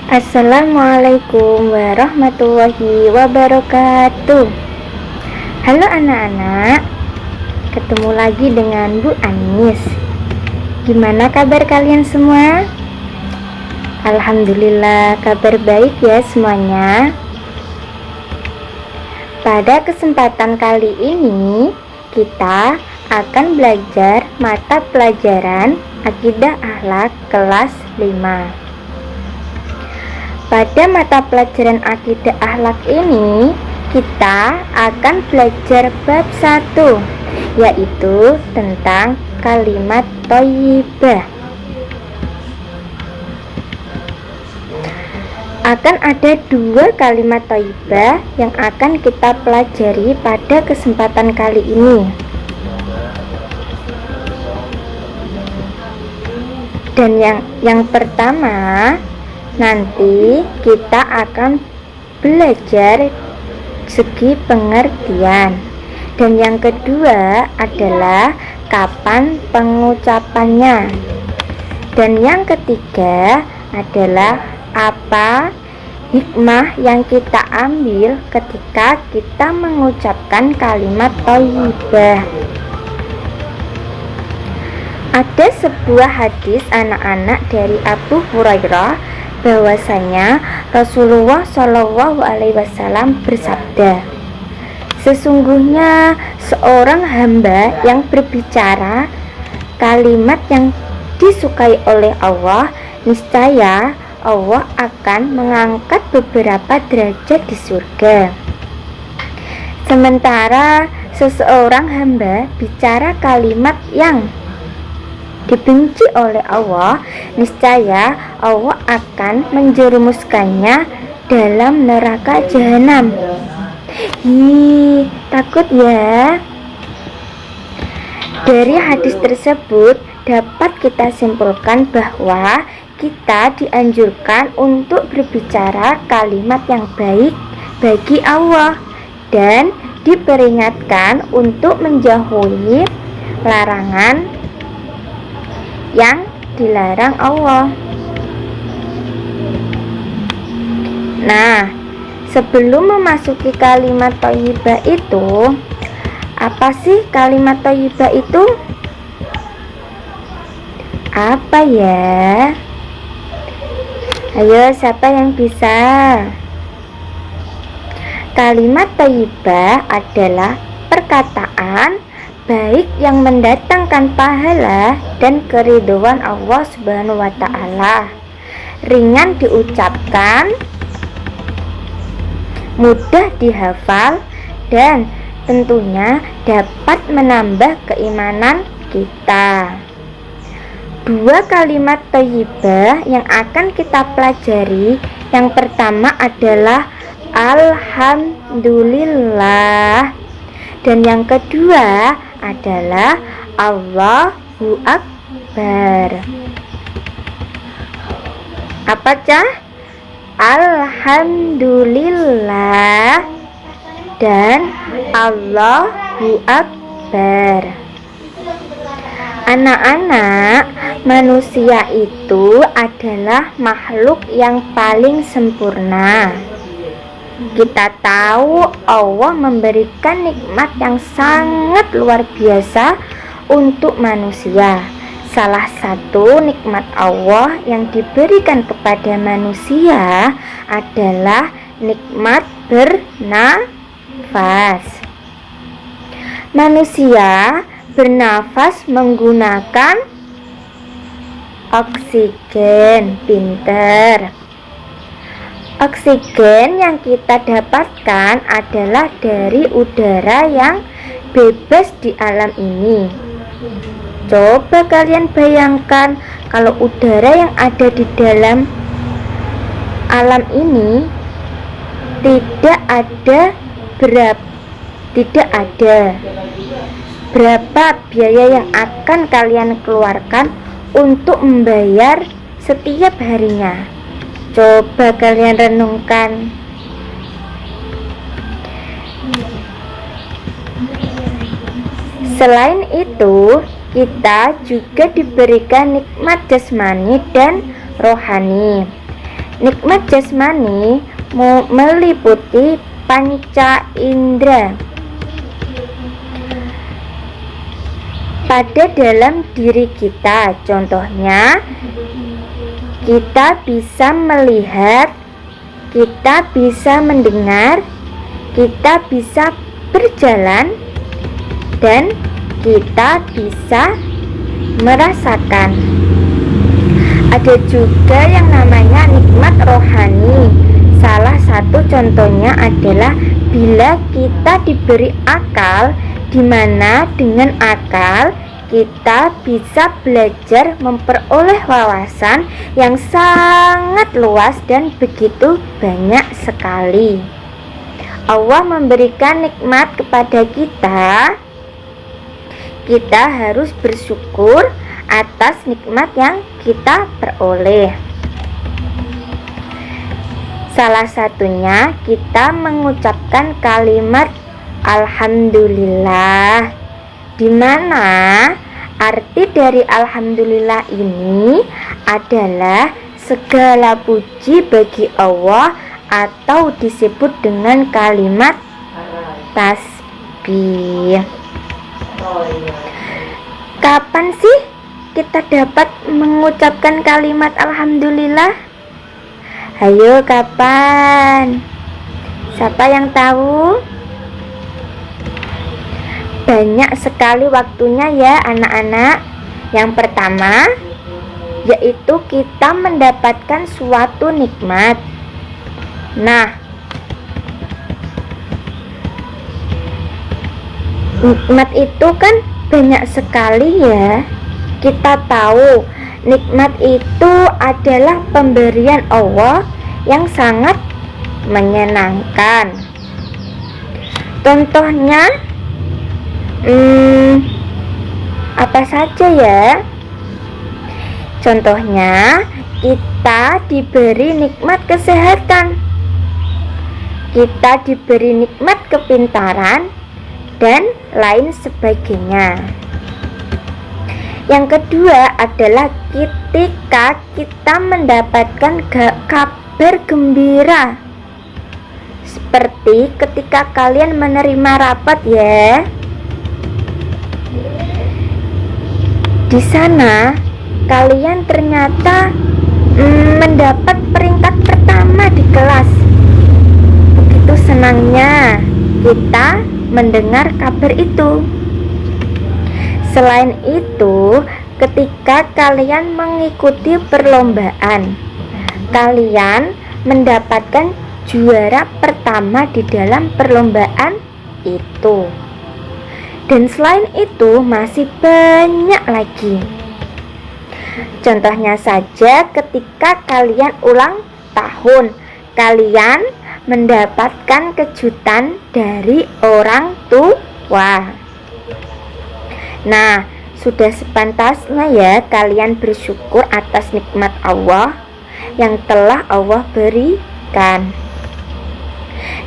Assalamualaikum warahmatullahi wabarakatuh. Halo anak-anak, ketemu lagi dengan Bu Anis. Gimana kabar kalian semua? Alhamdulillah kabar baik ya semuanya. Pada kesempatan kali ini kita akan belajar mata pelajaran Akidah Akhlak kelas 5. Pada mata pelajaran Akidah Akhlak ini, kita akan belajar bab 1, yaitu tentang kalimat thayyibah. Akan ada 2 kalimat thayyibah yang akan kita pelajari pada kesempatan kali ini. Dan yang pertama, nanti kita akan belajar segi pengertian. Dan yang kedua adalah kapan pengucapannya. Dan yang ketiga adalah apa hikmah yang kita ambil ketika kita mengucapkan kalimat thayyibah. Ada sebuah hadis anak-anak dari Abu Hurairah bahwasanya Rasulullah Shallallahu Alaihi Wasallam bersabda, sesungguhnya seorang hamba yang berbicara kalimat yang disukai oleh Allah, niscaya Allah akan mengangkat beberapa derajat di surga. Sementara seseorang hamba bicara kalimat yang dibenci oleh Allah, niscaya Allah akan menjerumuskannya dalam neraka jahanam. Takut ya. Dari hadis tersebut dapat kita simpulkan bahwa kita dianjurkan untuk berbicara kalimat yang baik bagi Allah dan diperingatkan untuk menjauhi larangan yang dilarang Allah. Nah, sebelum memasuki kalimat thayyibah itu, apa sih kalimat thayyibah itu? Apa ya? Ayo, siapa yang bisa? Kalimat thayyibah adalah perkataan baik yang mendatangkan pahala dan keridhaan Allah Subhanahu wa Ta'ala, ringan diucapkan, mudah dihafal, dan tentunya dapat menambah keimanan kita. 2 kalimat thayyibah yang akan kita pelajari, yang pertama adalah Alhamdulillah, dan yang kedua adalah Allahu Akbar. Apa cah? Alhamdulillah dan Allahu Akbar. Anak-anak, manusia itu adalah makhluk yang paling sempurna. Kita tahu Allah memberikan nikmat yang sangat luar biasa untuk manusia. Salah satu nikmat Allah yang diberikan kepada manusia adalah nikmat bernafas. Manusia bernafas menggunakan oksigen. Pinter. Oksigen yang kita dapatkan adalah dari udara yang bebas di alam ini. Coba kalian bayangkan kalau udara yang ada di dalam alam ini tidak ada berapa biaya yang akan kalian keluarkan untuk membayar setiap harinya. Coba kalian renungkan. Selain itu, kita juga diberikan nikmat jasmani dan rohani. Nikmat jasmani meliputi panca indera pada dalam diri kita. Contohnya, kita bisa melihat, kita bisa mendengar, kita bisa berjalan, dan kita bisa merasakan. Ada juga yang namanya nikmat rohani. Salah satu contohnya adalah bila kita diberi akal, di mana dengan akal kita bisa belajar memperoleh wawasan yang sangat luas dan begitu banyak sekali. Allah memberikan nikmat kepada kita. Kita harus bersyukur atas nikmat yang kita peroleh. Salah satunya kita mengucapkan kalimat alhamdulillah, di mana arti dari alhamdulillah ini adalah segala puji bagi Allah, atau disebut dengan kalimat tasbih. Kapan sih kita dapat mengucapkan kalimat alhamdulillah? Ayo, kapan? Siapa yang tahu? Banyak sekali waktunya ya anak-anak. Yang pertama, yaitu kita mendapatkan suatu nikmat. Nah, nikmat itu kan banyak sekali ya. Kita tahu nikmat itu adalah pemberian Allah yang sangat menyenangkan. Contohnya apa saja ya? Contohnya, kita diberi nikmat kesehatan, kita diberi nikmat kepintaran, dan lain sebagainya. Yang kedua adalah ketika kita mendapatkan kabar gembira, seperti ketika kalian menerima rapat ya. Di sana kalian ternyata mendapat peringkat pertama di kelas. Begitu senangnya kita mendengar kabar itu. Selain itu, ketika kalian mengikuti perlombaan, kalian mendapatkan juara pertama di dalam perlombaan itu. Dan selain itu masih banyak lagi. Contohnya saja ketika kalian ulang tahun, kalian mendapatkan kejutan dari orang tua. Nah, sudah sepantasnya ya kalian bersyukur atas nikmat Allah yang telah Allah berikan.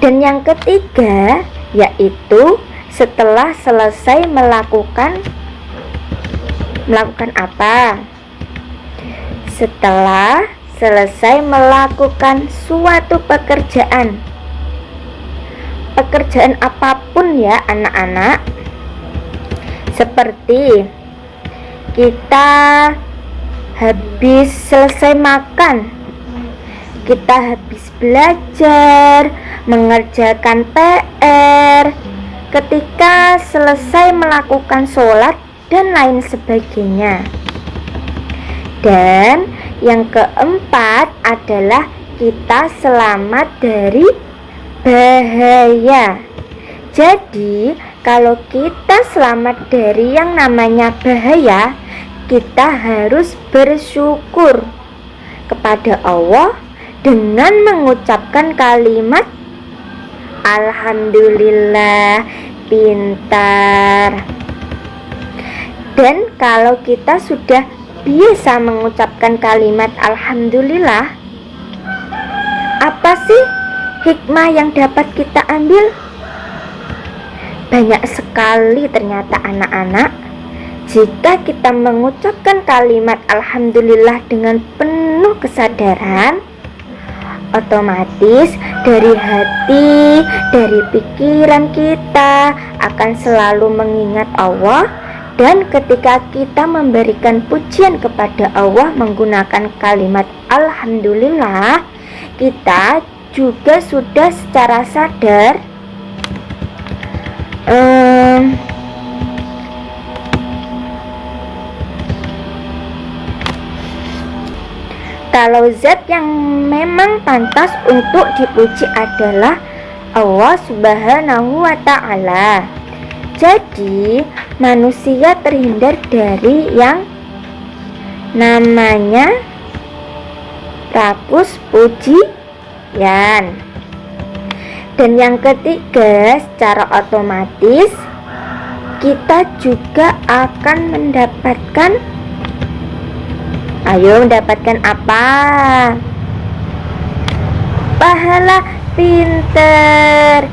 Dan yang ketiga, yaitu setelah selesai melakukan apa? Setelah selesai melakukan suatu pekerjaan apapun ya anak-anak, seperti kita habis selesai makan, kita habis belajar, mengerjakan PR, ketika selesai melakukan sholat, dan lain sebagainya. Dan yang keempat adalah kita selamat dari bahaya. Jadi kalau kita selamat dari yang namanya bahaya, kita harus bersyukur kepada Allah dengan mengucapkan kalimat alhamdulillah, pintar. Dan kalau kita sudah biasa mengucapkan kalimat alhamdulillah, apa sih hikmah yang dapat kita ambil? Banyak sekali ternyata anak-anak. Jika kita mengucapkan kalimat alhamdulillah dengan penuh kesadaran, Otomatis dari hati, dari pikiran kita akan selalu mengingat Allah. Dan ketika kita memberikan pujian kepada Allah menggunakan kalimat Alhamdulillah, kita juga sudah secara sadar kalau zat yang memang pantas untuk dipuji adalah Allah Subhanahu wa Ta'ala. Jadi manusia terhindar dari yang namanya rakus pujian. Dan yang ketiga, secara otomatis kita juga akan mendapatkan apa? Pahala pinter.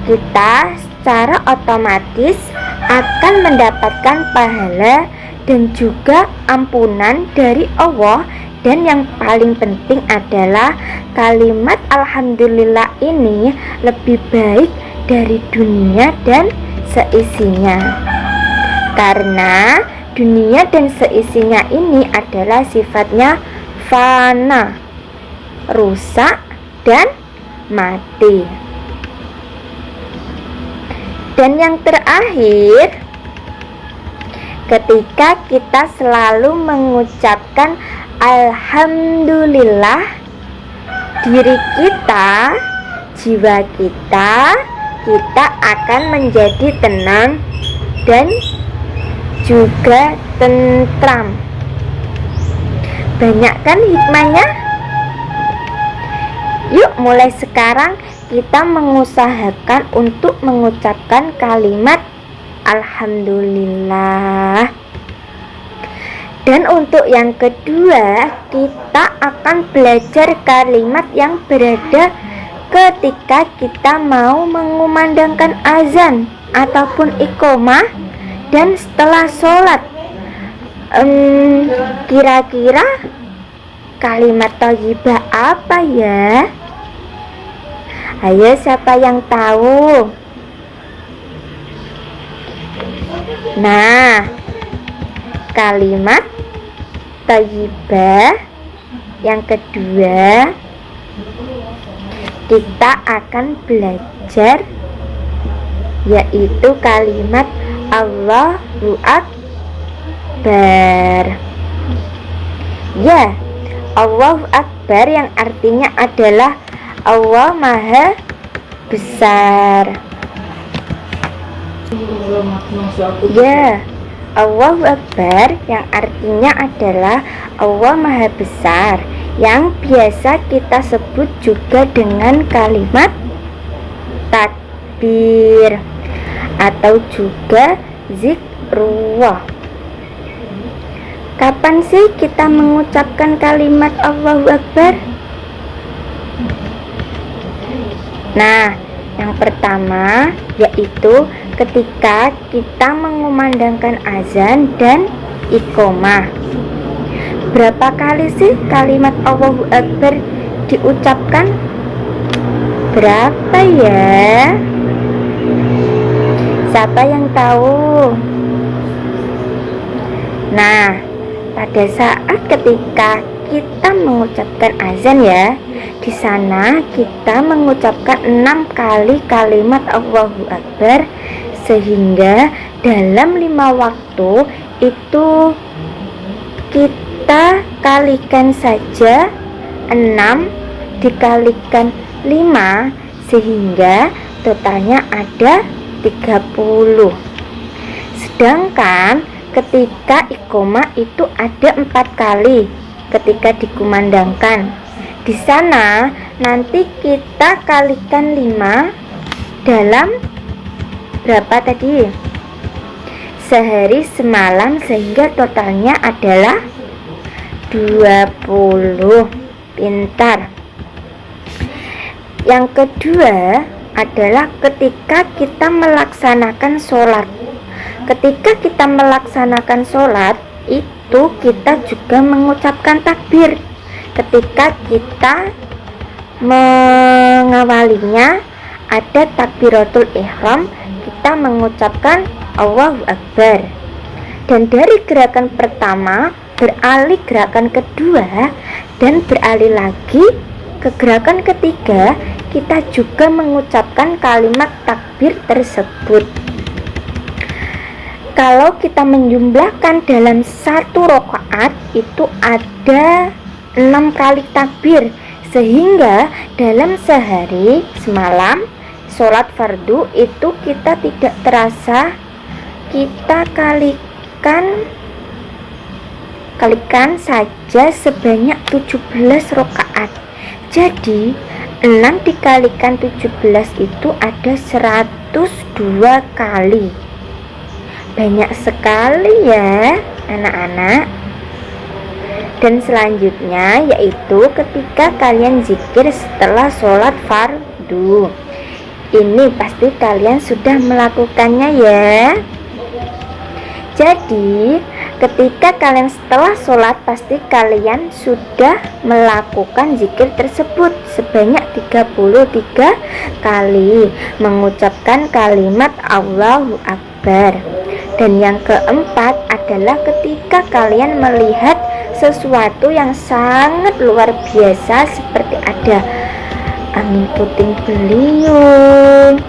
Kita secara otomatis akan mendapatkan pahala dan juga ampunan dari Allah. Dan yang paling penting adalah kalimat Alhamdulillah ini lebih baik dari dunia dan seisinya, karena dunia dan seisinya ini adalah sifatnya fana, rusak dan mati. Dan yang terakhir, ketika kita selalu mengucapkan Alhamdulillah, diri kita, jiwa kita akan menjadi tenang dan juga tentram. Banyak kan hikmahnya? Yuk mulai sekarang kita mengusahakan untuk mengucapkan kalimat Alhamdulillah. Dan untuk yang kedua, kita akan belajar kalimat yang berada ketika kita mau mengumandangkan azan ataupun iqomah dan setelah sholat. Kira-kira kalimat thayyibah apa ya? Ayo, siapa yang tahu? Nah, kalimat thayyibah yang kedua kita akan belajar, yaitu kalimat Allahu Akbar. Ya, Allahu Akbar yang artinya adalah Allah Maha Besar. Ya, Allahu Akbar yang artinya adalah Allah Maha Besar, yang biasa kita sebut juga dengan kalimat takbir atau juga zikrullah. Kapan sih kita mengucapkan kalimat Allahu Akbar? Nah, yang pertama yaitu ketika kita mengumandangkan azan dan iqomah. Berapa kali sih kalimat Allahu Akbar diucapkan? Berapa ya? Siapa yang tahu? Nah, pada saat ketika kita mengucapkan azan ya, di sana kita mengucapkan 6 kali kalimat Allahu Akbar, sehingga dalam 5 waktu itu kita kalikan saja 6 dikalikan 5, sehingga totalnya ada 30. Sedangkan ketika iqomah itu ada 4 kali ketika dikumandangkan. Di sana nanti kita kalikan 5 dalam berapa tadi? Sehari semalam, sehingga totalnya adalah 20. Pintar. Yang kedua adalah ketika kita melaksanakan sholat. Ketika kita melaksanakan sholat itu kita juga mengucapkan takbir. Ketika kita mengawalinya ada takbiratul ihram, kita mengucapkan Allahu Akbar. Dan dari gerakan pertama beralih gerakan kedua dan beralih lagi ke gerakan ketiga, kita juga mengucapkan kalimat takbir tersebut. Kalau kita menjumlahkan dalam satu rakaat itu ada 6 kali takbir, sehingga dalam sehari semalam sholat fardu itu kita tidak terasa kita kalikan saja sebanyak 17 rakaat. Jadi 6 dikalikan 17 itu ada 102 kali. Banyak sekali ya anak-anak. Dan selanjutnya yaitu ketika kalian zikir setelah sholat fardu. Ini pasti kalian sudah melakukannya ya. Jadi ketika kalian setelah sholat pasti kalian sudah melakukan zikir tersebut sebanyak 33 kali, mengucapkan kalimat Allahu Akbar. Dan yang keempat adalah ketika kalian melihat sesuatu yang sangat luar biasa seperti ada angin puting beliung,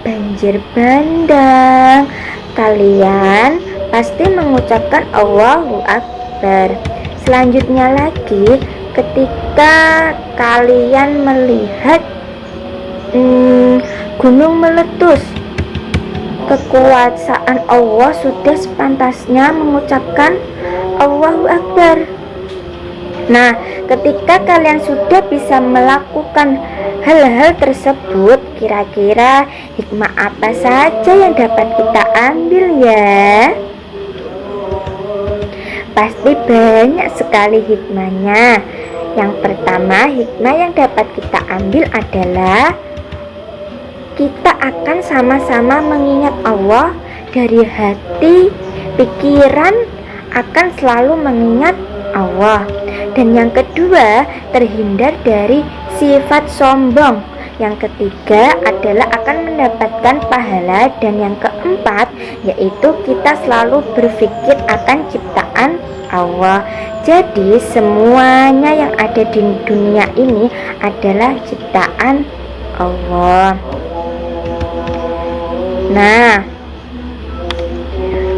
banjir bandang, kalian pasti mengucapkan Allahu Akbar. Selanjutnya lagi ketika kalian melihat gunung meletus, kekuasaan Allah sudah sepantasnya mengucapkan Allahu Akbar. Nah, ketika kalian sudah bisa melakukan hal-hal tersebut, kira-kira hikmah apa saja yang dapat kita ambil ya? Pasti banyak sekali hikmahnya. Yang pertama, hikmah yang dapat kita ambil adalah kita akan sama-sama mengingat Allah. Dari hati, pikiran akan selalu mengingat Allah. Dan yang kedua, terhindar dari sifat sombong. Yang ketiga adalah akan mendapatkan pahala. Dan yang keempat yaitu kita selalu berpikir akan ciptaan Allah. Jadi semuanya yang ada di dunia ini adalah ciptaan Allah. Nah,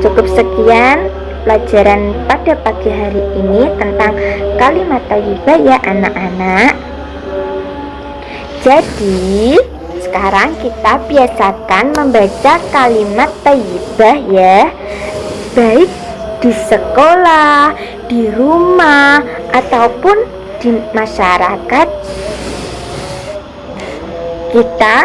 cukup sekian pelajaran pada pagi hari ini tentang kalimat thayyibah ya anak-anak. Jadi sekarang kita biasakan membaca kalimat thayyibah ya, baik di sekolah, di rumah, ataupun di masyarakat. Kita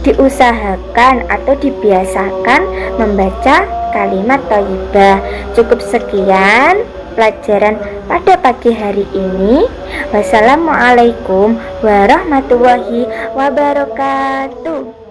diusahakan atau dibiasakan membaca kalimat thayyibah. Cukup sekian pelajaran pada pagi hari ini. Wassalamualaikum warahmatullahi wabarakatuh.